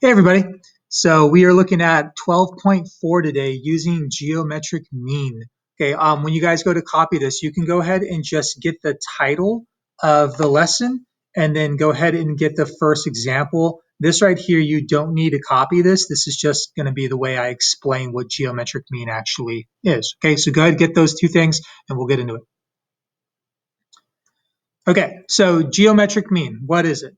Hey everybody. So we are looking at 12.4 today using geometric mean. Okay, when you guys go to copy this, you can go ahead and just get the title of the lesson and then go ahead and get the first example. This right here, you don't need to copy this. This is just going to be the way I explain what geometric mean actually is. Okay, so go ahead and get those two things and we'll get into it. Okay, so geometric mean, what is it?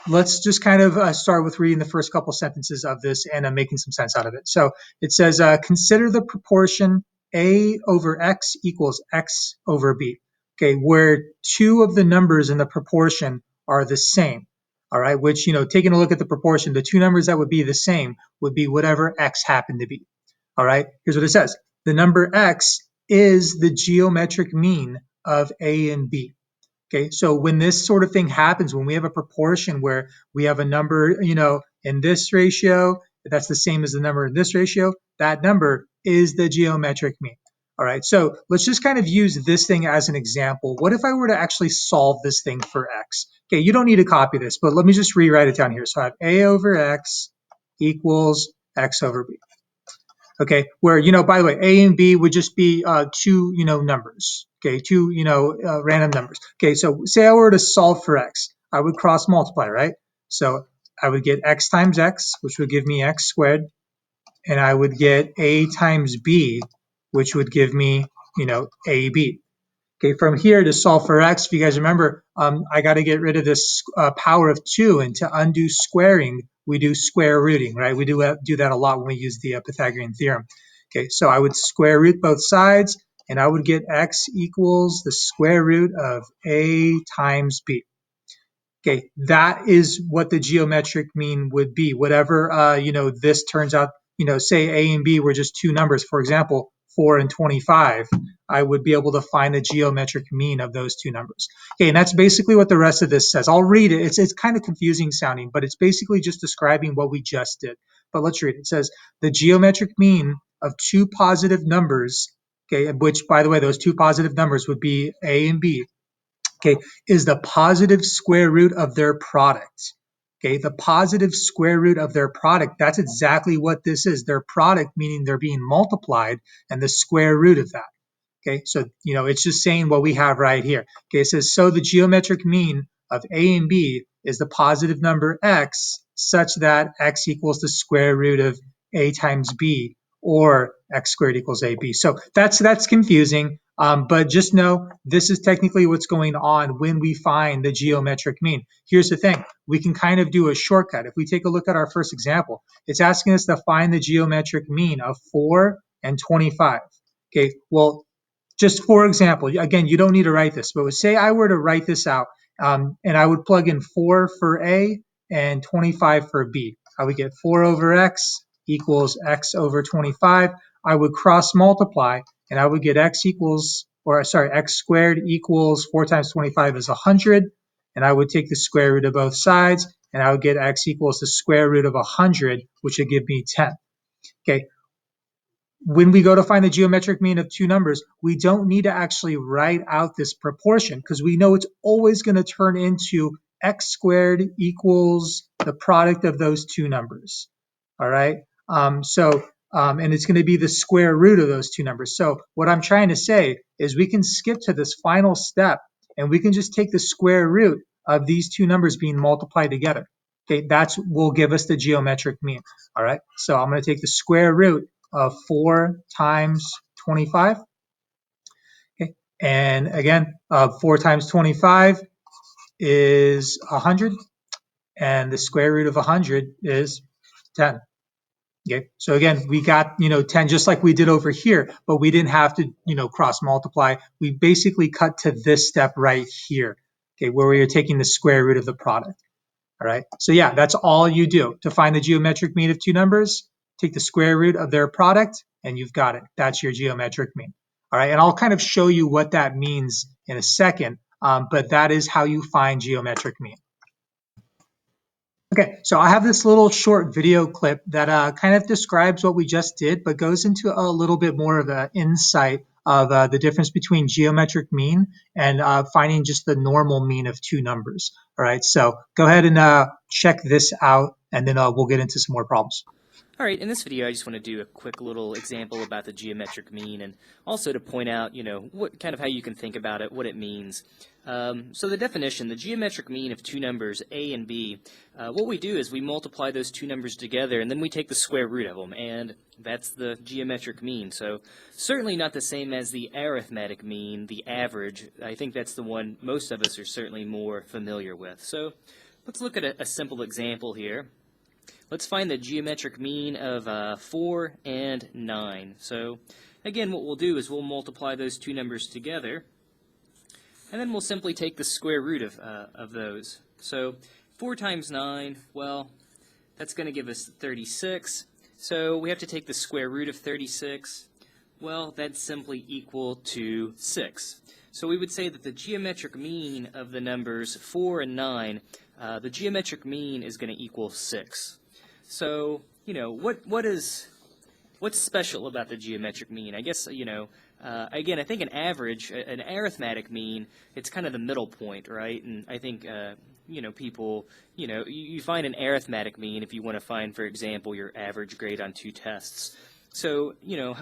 Let's just kind of start with reading the first couple sentences of this and making some sense out of it. So it says, consider the proportion a over x equals x over b, okay, where two of the numbers in the proportion are the same, all right, which, taking a look at the proportion, the two numbers that would be the same would be whatever x happened to be, all right? Here's what it says. The number x is the geometric mean of a and b. Okay, so when this sort of thing happens, when we have a proportion where we have a number, in this ratio, that's the same as the number in this ratio, that number is the geometric mean. All right, so let's just kind of use this thing as an example. What if I were to actually solve this thing for x? Okay, you don't need to copy this, but let me just rewrite it down here. So I have a over x equals x over b. Okay, where, by the way, A and B would just be two, numbers, okay, two, random numbers. Okay, so say I were to solve for x, I would cross multiply, right? So I would get x times x, which would give me x squared, and I would get A times B, which would give me, AB. Okay, from here to solve for x, if you guys remember, I got to get rid of this power of 2, and to undo squaring, we do square rooting, right? We do that a lot when we use the Pythagorean theorem. Okay, so I would square root both sides, and I would get x equals the square root of a times b. Okay, that is what the geometric mean would be. Whatever, this turns out, say A and B were just two numbers, for example, 4 and 25, I would be able to find the geometric mean of those two numbers. Okay, and that's basically what the rest of this says. I'll read it. It's kind of confusing sounding, but it's basically just describing what we just did. But let's read it. It says, the geometric mean of two positive numbers, okay, which, by the way, those two positive numbers would be A and B, okay, is the positive square root of their product. Okay, the positive square root of their product, that's exactly what this is. Their product, meaning they're being multiplied, and the square root of that. Okay, so, it's just saying what we have right here. Okay, it says, so the geometric mean of A and B is the positive number x such that x equals the square root of A times B, or x squared equals AB. So that's confusing, but just know this is technically what's going on when we find the geometric mean. Here's the thing. We can kind of do a shortcut. If we take a look at our first example, it's asking us to find the geometric mean of 4 and 25. Okay, well, just for example, again, you don't need to write this, but say I were to write this out, and I would plug in 4 for A and 25 for B. I would get 4 over x equals x over 25. I would cross multiply, and I would get x squared equals 4 times 25 is 100, and I would take the square root of both sides, and I would get x equals the square root of 100, which would give me 10. Okay, when we go to find the geometric mean of two numbers, we don't need to actually write out this proportion because we know it's always going to turn into x squared equals the product of those two numbers. All right. And it's going to be the square root of those two numbers. So what I'm trying to say is we can skip to this final step and we can just take the square root of these two numbers being multiplied together. Okay, that's will give us the geometric mean. All right. So I'm going to take the square root of 4 times 25. Okay. And again, 4 times 25 is 100, and the square root of 100 is 10. Okay, so again, we got, 10 just like we did over here, but we didn't have to, cross multiply. We basically cut to this step right here, okay, where we are taking the square root of the product. All right, so yeah, that's all you do. To find the geometric mean of two numbers, take the square root of their product, and you've got it. That's your geometric mean. All right, and I'll kind of show you what that means in a second, but that is how you find geometric mean. Okay, so I have this little short video clip that kind of describes what we just did, but goes into a little bit more of an insight of the difference between geometric mean and finding just the normal mean of two numbers. All right, so go ahead and check this out, and then we'll get into some more problems. All right, in this video I just want to do a quick little example about the geometric mean, and also to point out, what kind of how you can think about it, what it means. So the definition, the geometric mean of two numbers, a and b, what we do is we multiply those two numbers together, and then we take the square root of them, and that's the geometric mean. So certainly not the same as the arithmetic mean, the average. I think that's the one most of us are certainly more familiar with. So let's look at a simple example here. Let's find the geometric mean of 4 and 9. So again, what we'll do is we'll multiply those two numbers together, and then we'll simply take the square root of those. So 4 times 9, well, that's going to give us 36. So we have to take the square root of 36. Well, that's simply equal to 6. So we would say that the geometric mean of the numbers 4 and 9, the geometric mean is going to equal 6. So, what's special about the geometric mean? I guess, again, I think an average, an arithmetic mean, it's kind of the middle point, right? And I think, people, you find an arithmetic mean if you want to find, for example, your average grade on 2 tests. So,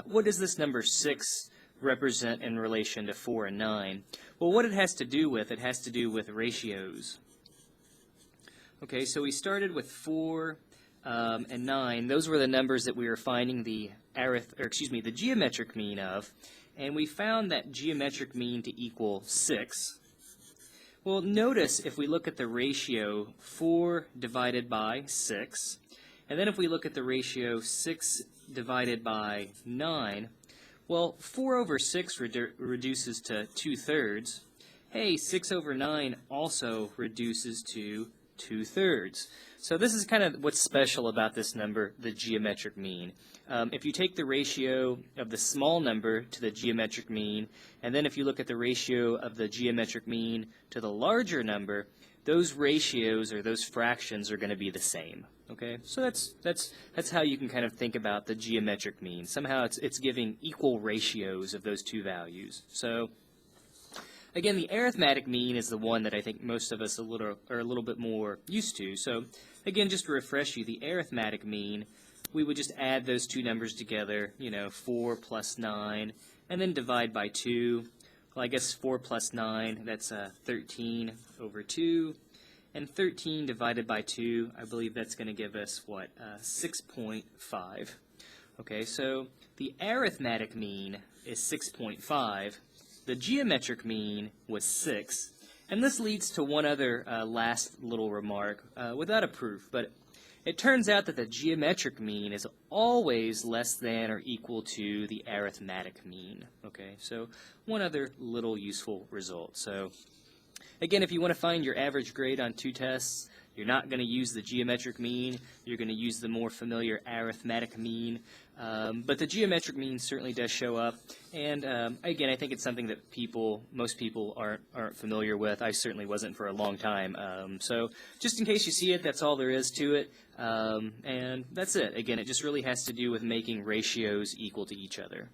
what does this number 6 represent in relation to 4 and 9? Well, what it has to do with ratios. Okay, so we started with 4 and 9. Those were the numbers that we were finding the geometric mean of, and we found that geometric mean to equal 6. Well, notice if we look at the ratio 4 divided by 6, and then if we look at the ratio 6 divided by 9, well, 4 over 6 reduces to 2/3. Hey, 6 over 9 also reduces to 2/3. So this is kind of what's special about this number, the geometric mean. If you take the ratio of the small number to the geometric mean, and then if you look at the ratio of the geometric mean to the larger number, those ratios or those fractions are going to be the same. Okay, so that's how you can kind of think about the geometric mean. Somehow it's giving equal ratios of those two values. So again, the arithmetic mean is the one that I think most of us are a little bit more used to. So again, just to refresh you, the arithmetic mean, we would just add those two numbers together, 4 plus 9, and then divide by 2. Well, I guess 4 plus 9, that's 13 over 2. And 13 divided by 2, I believe that's going to give us, what, 6.5. Okay, so the arithmetic mean is 6.5. The geometric mean was 6. And this leads to one other last little remark, without a proof, but it turns out that the geometric mean is always less than or equal to the arithmetic mean. Okay, so one other little useful result. So again, if you want to find your average grade on 2 tests, you're not going to use the geometric mean. You're going to use the more familiar arithmetic mean. But the geometric mean certainly does show up. And again, I think it's something that most people aren't familiar with. I certainly wasn't for a long time. So just in case you see it, that's all there is to it. And that's it. Again, it just really has to do with making ratios equal to each other.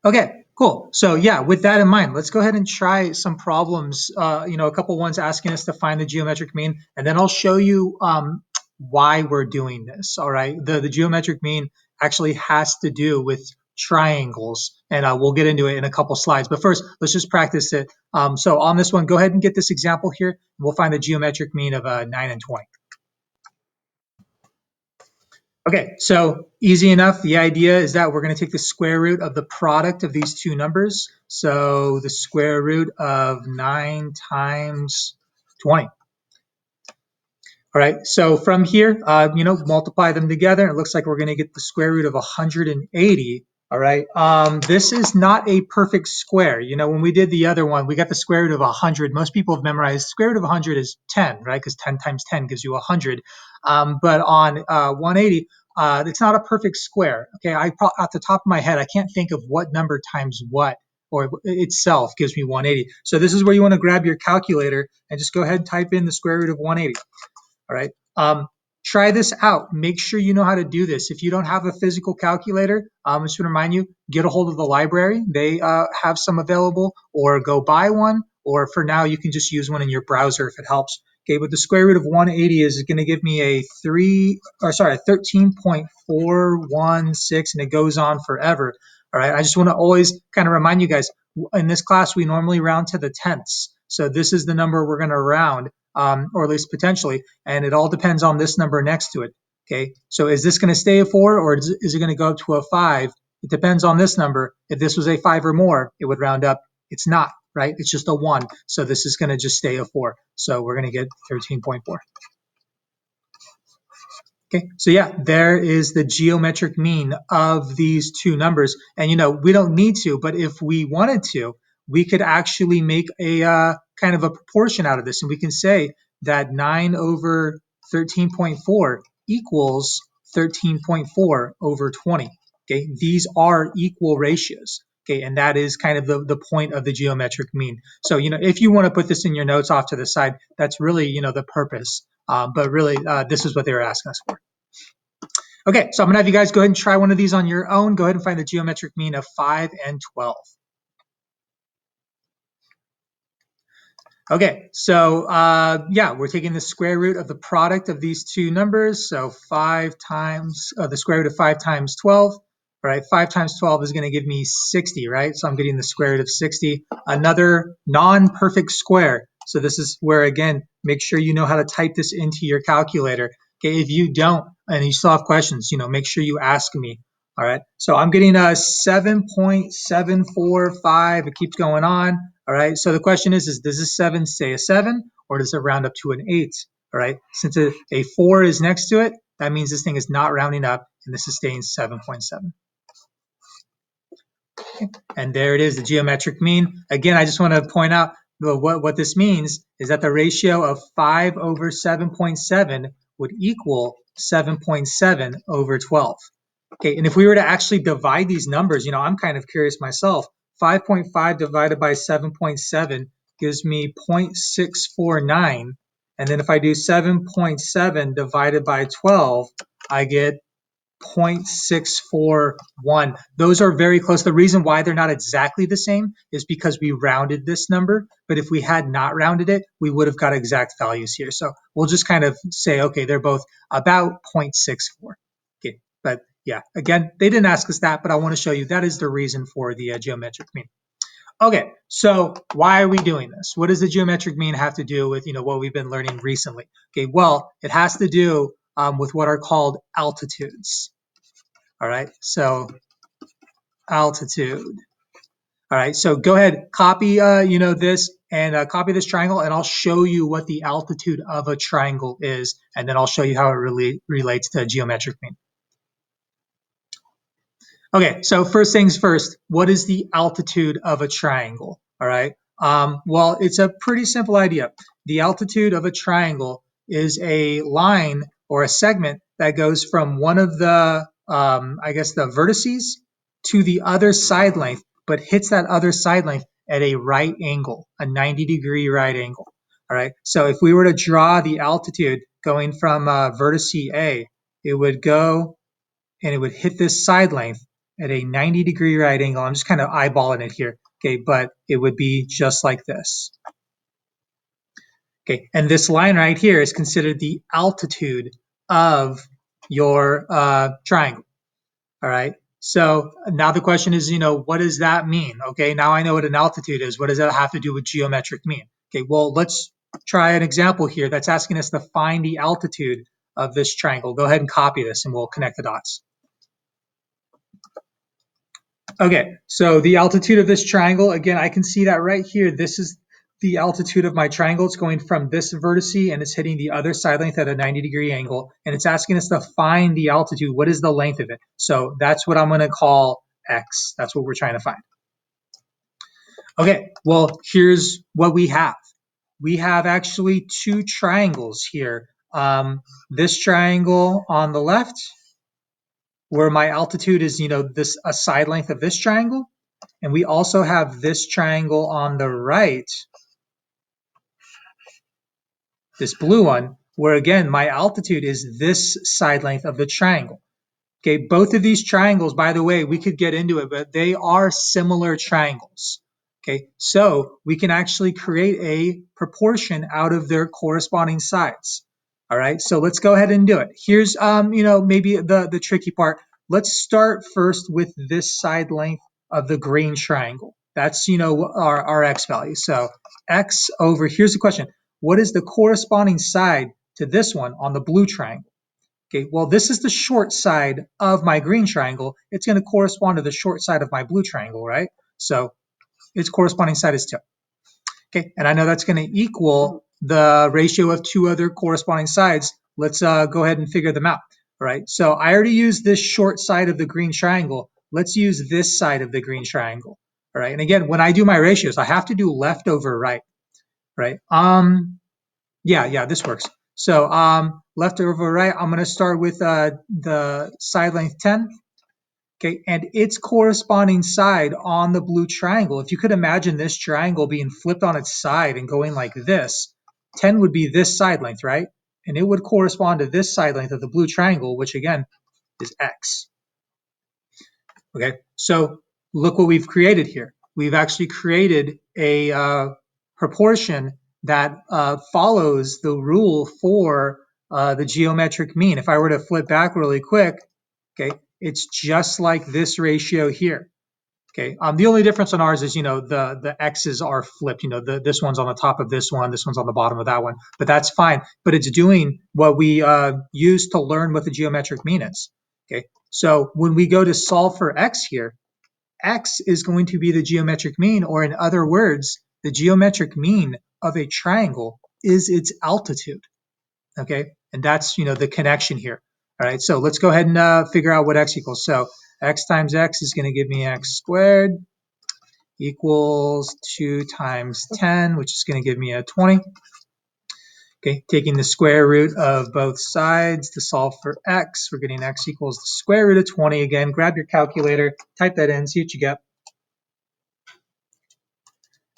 Okay, cool. So yeah, with that in mind, let's go ahead and try some problems, a couple ones asking us to find the geometric mean, and then I'll show you why we're doing this, all right? The geometric mean actually has to do with triangles, and we'll get into it in a couple slides. But first, let's just practice it. So on this one, go ahead and get this example here, and we'll find the geometric mean of 9 and 20. Okay, so easy enough. The idea is that we're going to take the square root of the product of these two numbers. So the square root of 9 times 20. All right, so from here, multiply them together. It looks like we're going to get the square root of 180. All right, this is not a perfect square. When we did the other one, we got the square root of 100. Most people have memorized square root of 100 is 10, right? Because 10 times 10 gives you 100. But on 180, it's not a perfect square. Okay, off the top of my head, I can't think of what number times what or itself gives me 180. So this is where you want to grab your calculator and just go ahead and type in the square root of 180. All right. try this out. Make sure you know how to do this. If you don't have a physical calculator, I'm just going to remind you, get a hold of the library. They have some available, or go buy one, or for now, you can just use one in your browser if it helps. Okay, but the square root of 180 is going to give me a 13.416, and it goes on forever. All right, I just want to always kind of remind you guys, in this class, we normally round to the tenths. So this is the number we're going to round, or at least potentially, and it all depends on this number next to it. Okay, so is this going to stay a 4, or is it going to go up to a 5? It depends on this number. If this was a 5 or more, it would round up. It's not, right? It's just a 1. So this is going to just stay a 4. So we're going to get 13.4. Okay, so yeah, there is the geometric mean of these two numbers. And we don't need to, but if we wanted to, we could actually make a kind of a proportion out of this. And we can say that 9 over 13.4 equals 13.4 over 20. Okay, these are equal ratios. Okay, and that is kind of the point of the geometric mean. So, if you want to put this in your notes off to the side, that's really, the purpose. But really, this is what they were asking us for. Okay, so I'm going to have you guys go ahead and try one of these on your own. Go ahead and find the geometric mean of 5 and 12. Okay, so yeah, we're taking the square root of the product of these two numbers. So 5 times the square root of 5 times 12. All right, 5 times 12 is going to give me 60, right? So I'm getting the square root of 60. Another non-perfect square. So this is where, again, make sure you know how to type this into your calculator. Okay, if you don't and you still have questions, make sure you ask me. All right, so I'm getting a 7.745. It keeps going on. All right, so the question is does this 7 stay a 7, or does it round up to an 8? All right, since a 4 is next to it, that means this thing is not rounding up, and this is staying 7.7. Okay. And there it is, the geometric mean. Again, I just want to point out what this means is that the ratio of 5 over 7.7 would equal 7.7 over 12. Okay, and if we were to actually divide these numbers, I'm kind of curious myself. 5.5 divided by 7.7 gives me 0.649. And then if I do 7.7 divided by 12, I get 0.641. Those are very close. The reason why they're not exactly the same is because we rounded this number. But if we had not rounded it, we would have got exact values here. So we'll just kind of say, okay, they're both about 0.64. Okay, but yeah, again, they didn't ask us that, but I want to show you that is the reason for the geometric mean. Okay, so why are we doing this? What does the geometric mean have to do with what we've been learning recently? Okay, well, it has to do with what are called altitudes. All right, so altitude. All right, so go ahead, copy this and copy this triangle, and I'll show you what the altitude of a triangle is, and then I'll show you how it really relates to geometric mean. Okay, so first things first, what is the altitude of a triangle? All right, well, it's a pretty simple idea. The altitude of a triangle is a line or a segment that goes from one of the, I guess, the vertices to the other side length, but hits that other side length at a right angle, a 90-degree right angle. All right, so if we were to draw the altitude going from vertex A, it would go and it would hit this side length at a 90-degree right angle. I'm just kind of eyeballing it here, okay, but it would be just like this. Okay, and this line right here is considered the altitude of your triangle. All right, so now the question is, what does that mean? Okay, now I know what an altitude is. What does that have to do with geometric mean? Okay, well, let's try an example here that's asking us to find the altitude of this triangle. Go ahead and copy this and we'll connect the dots. Okay, so the altitude of this triangle, again, I can see that right here. This is the altitude of my triangle. It's going from this vertex and it's hitting the other side length at a 90-degree angle. And it's asking us to find the altitude. What is the length of it? So that's what I'm going to call x. That's what we're trying to find. Okay, well, here's what we have. We have actually two triangles here. This triangle on the left, where my altitude is, this a side length of this triangle. And we also have this triangle on the right, this blue one, where again, my altitude is this side length of the triangle. Okay, both of these triangles, by the way, we could get into it, but they are similar triangles. Okay, so we can actually create a proportion out of their corresponding sides. All right, so let's go ahead and do it. Here's, maybe the tricky part. Let's start first with this side length of the green triangle. That's, our x value. So x over, here's the question. What is the corresponding side to this one on the blue triangle? Okay, well, this is the short side of my green triangle. It's going to correspond to the short side of my blue triangle, right? So its corresponding side is 2. Okay, and I know that's going to equal the ratio of 2 other corresponding sides. Let's go ahead and figure them out. All right, so I already used this short side of the green triangle. Let's use this side of the green triangle. All right, and again, when I do my ratios, I have to do left over right, right? Yeah, this works. So left over right, I'm going to start with the side length 10. Okay, and its corresponding side on the blue triangle. If you could imagine this triangle being flipped on its side and going like this, 10 would be this side length, right? And it would correspond to this side length of the blue triangle, which again is x. Okay, so look what we've created here. We've actually created a proportion that follows the rule for the geometric mean. If I were to flip back really quick, okay, it's just like this ratio here. Okay, the only difference on ours is, the x's are flipped. This one's on the top of this one's on the bottom of that one, but that's fine. But it's doing what we use to learn what the geometric mean is. Okay, so when we go to solve for x here, x is going to be the geometric mean, or in other words, the geometric mean of a triangle is its altitude. Okay, and that's, the connection here. All right, so let's go ahead and figure out what x equals. So x times x is going to give me x squared equals 2 times 10, which is going to give me a 20. Okay, taking the square root of both sides to solve for x, we're getting x equals the square root of 20. Again, grab your calculator, type that in, see what you get.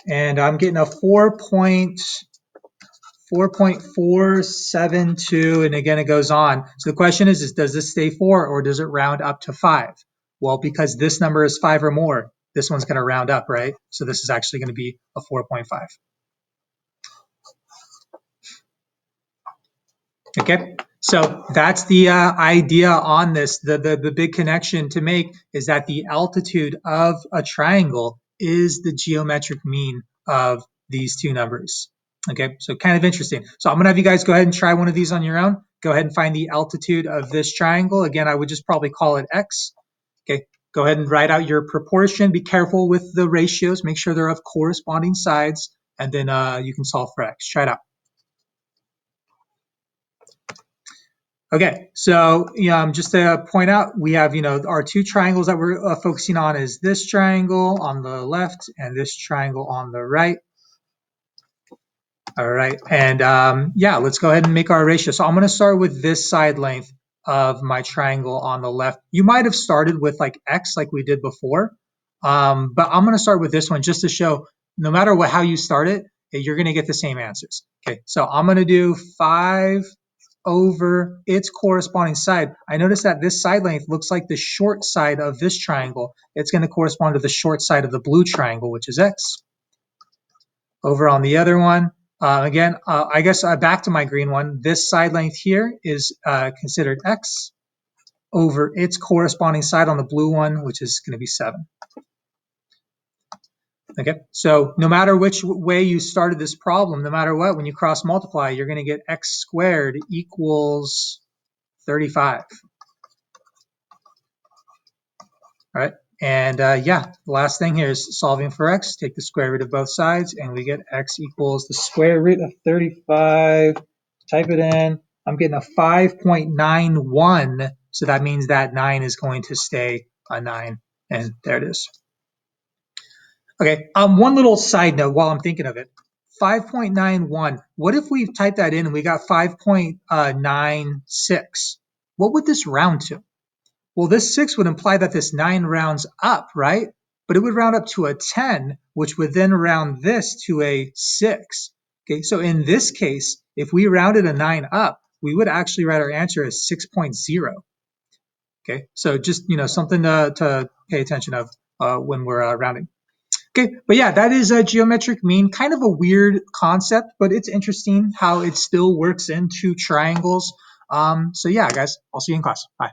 And I'm getting a 4.472, and again, it goes on. So the question is does this stay 4 or does it round up to 5? Well, because this number is 5 or more, this one's going to round up, right? So this is actually going to be a 4.5. Okay, so that's the idea on this. The big connection to make is that the altitude of a triangle is the geometric mean of these two numbers. Okay, so kind of interesting. So I'm going to have you guys go ahead and try one of these on your own. Go ahead and find the altitude of this triangle. Again, I would just probably call it x. Okay, go ahead and write out your proportion. Be careful with the ratios. Make sure they're of corresponding sides, and then you can solve for x. Try it out. Okay, so just to point out, we have our two triangles that we're focusing on is this triangle on the left and this triangle on the right. All right, and yeah, let's go ahead and make our ratio. So I'm going to start with this side length of my triangle on the left. You might have started with like x like we did before, but I'm going to start with this one just to show no matter how you start it, you're going to get the same answers. Okay, so I'm going to do 5 over its corresponding side. I notice that this side length looks like the short side of this triangle. It's going to correspond to the short side of the blue triangle, which is x. Over on the other one, again, I guess back to my green one, this side length here is considered x over its corresponding side on the blue one, which is going to be 7. Okay, so no matter which way you started this problem, no matter what, when you cross multiply, you're going to get x squared equals 35. All right, and yeah, the last thing here is solving for x. Take the square root of both sides, and we get x equals the square root of 35. Type it in. I'm getting a 5.91, so that means that 9 is going to stay a 9, and there it is. Okay, one little side note while I'm thinking of it. 5.91, what if we type that in and we got 5.96? What would this round to? Well, this 6 would imply that this 9 rounds up, right? But it would round up to a 10, which would then round this to a 6. Okay, so in this case, if we rounded a 9 up, we would actually write our answer as 6.0. Okay, so just something to pay attention of when we're rounding. Okay, but yeah, that is a geometric mean. Kind of a weird concept, but it's interesting how it still works into triangles. So yeah, guys, I'll see you in class. Bye.